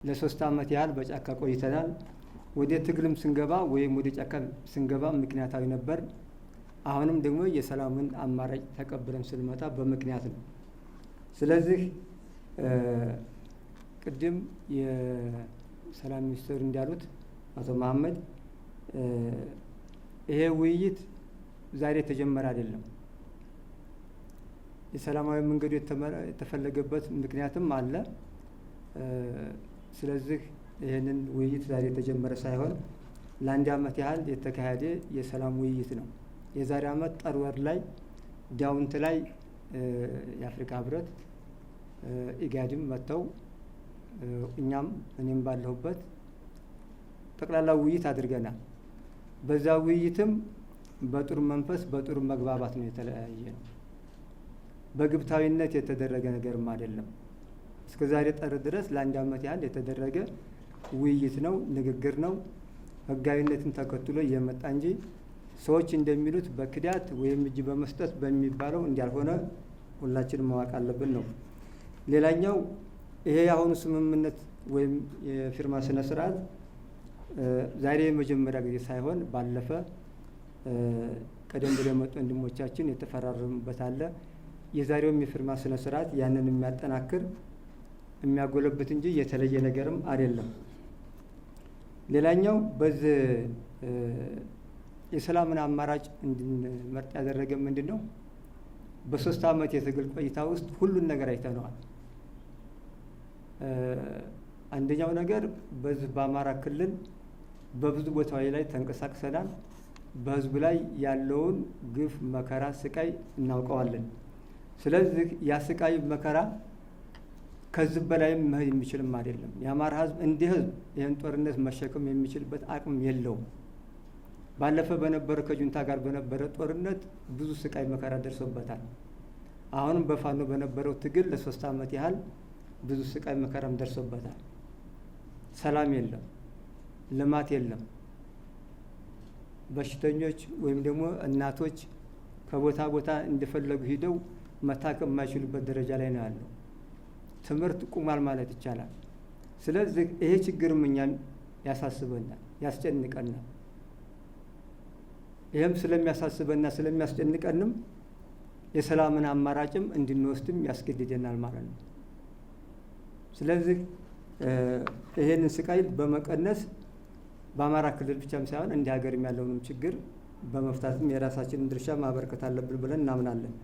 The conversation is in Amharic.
ለ3 ዓመት ያህል በጫካ ቆይተናል። ወደ ትግልም ስንገባ ወይም ወደ ጫካ ስንገባ ምክንያታዊ ነበር። አሁንም ደግሞ የሰላምን አማራጭ ተቀብለን ስንመጣ በምክንያት ነው። ስለዚህ ቅድም የሰላም ሚኒስትር እንዳሉት አቶ መሐመድ ይሄ ውይይት ዛሬ የተጀመረ አይደለም። የሰላማዊ መንገዱ የተፈለገበት ምክንያትም አለ። ስለዚህ ይህንን ውይይት ዛሬ የተጀመረ ሳይሆን ለ1 ዓመት ያህል የተካሄደ የሰላም ውይይት ነው። የዛሬ ዓመት ጥር ወር ላይ ዳውንት ላይ የአፍሪካ ህብረት ኢጋድም መጥተው እኛም እኔም ባለሁበት ጠቅላላ ውይይት አድርገናል። በዛ ውይይትም በጥሩ መንፈስ በጥሩ መግባባት ነው የተለያየ ነው። በግብታዊነት የተደረገ ነገርም አይደለም። እስከ ዛሬ ጥር ድረስ ለ1 ዓመት ያህል የተደረገ ውይይት ነው፣ ንግግር ነው። ህጋዊነትን ተከትሎ እየመጣ እንጂ ሰዎች እንደሚሉት በክዳት ወይም እጅ በመስጠት በሚባለው እንዳልሆነ ሁላችንም ማወቅ አለብን ነው። ሌላኛው ይሄ የአሁኑ ስምምነት ወይም የፊርማ ስነ ስርዓት ዛሬ የመጀመሪያ ጊዜ ሳይሆን ባለፈ ቀደም ብለው የመጡ ወንድሞቻችን የተፈራረሙበት አለ። የዛሬውም የፊርማ ስነ ስርዓት ያንን የሚያጠናክር የሚያጎለብት እንጂ የተለየ ነገርም አይደለም። ሌላኛው በዚህ የሰላምን አማራጭ እንድንመርጥ ያደረገ ምንድን ነው? በ3 ዓመት የትግል ቆይታ ውስጥ ሁሉን ነገር አይተነዋል። አንደኛው ነገር በዚህ በአማራ ክልል በብዙ ቦታዎች ላይ ተንቀሳቅሰናል። በህዝቡ ላይ ያለውን ግፍ፣ መከራ፣ ስቃይ እናውቀዋለን። ስለዚህ ያ ስቃይ መከራ ከዚህ በላይም መሄድ የሚችልም አይደለም። የአማራ ህዝብ እንደ ህዝብ ይህን ጦርነት መሸከም የሚችልበት አቅም የለውም። ባለፈ በነበረ ከጁንታ ጋር በነበረ ጦርነት ብዙ ስቃይ መከራ ደርሶበታል። አሁንም በፋኖ በነበረው ትግል ለ3 ዓመት ያህል ብዙ ስቃይ መከራም ደርሶበታል። ሰላም የለም፣ ልማት የለም። በሽተኞች ወይም ደግሞ እናቶች ከቦታ ቦታ እንደፈለጉ ሂደው መታከም የማይችሉበት ደረጃ ላይ ነው ያለው። ትምህርት ቁሟል ማለት ይቻላል። ስለዚህ ይሄ ችግርም እኛን ያሳስበናል፣ ያስጨንቀናል። ይህም ስለሚያሳስበና ስለሚያስጨንቀንም የሰላምን አማራጭም እንድንወስድም ያስገድደናል ማለት ነው። ስለዚህ ይሄንን ስቃይ በመቀነስ በአማራ ክልል ብቻም ሳይሆን እንደ ሀገርም ያለውንም ችግር በመፍታትም የራሳችንን ድርሻ ማበርከት አለብን ብለን እናምናለን።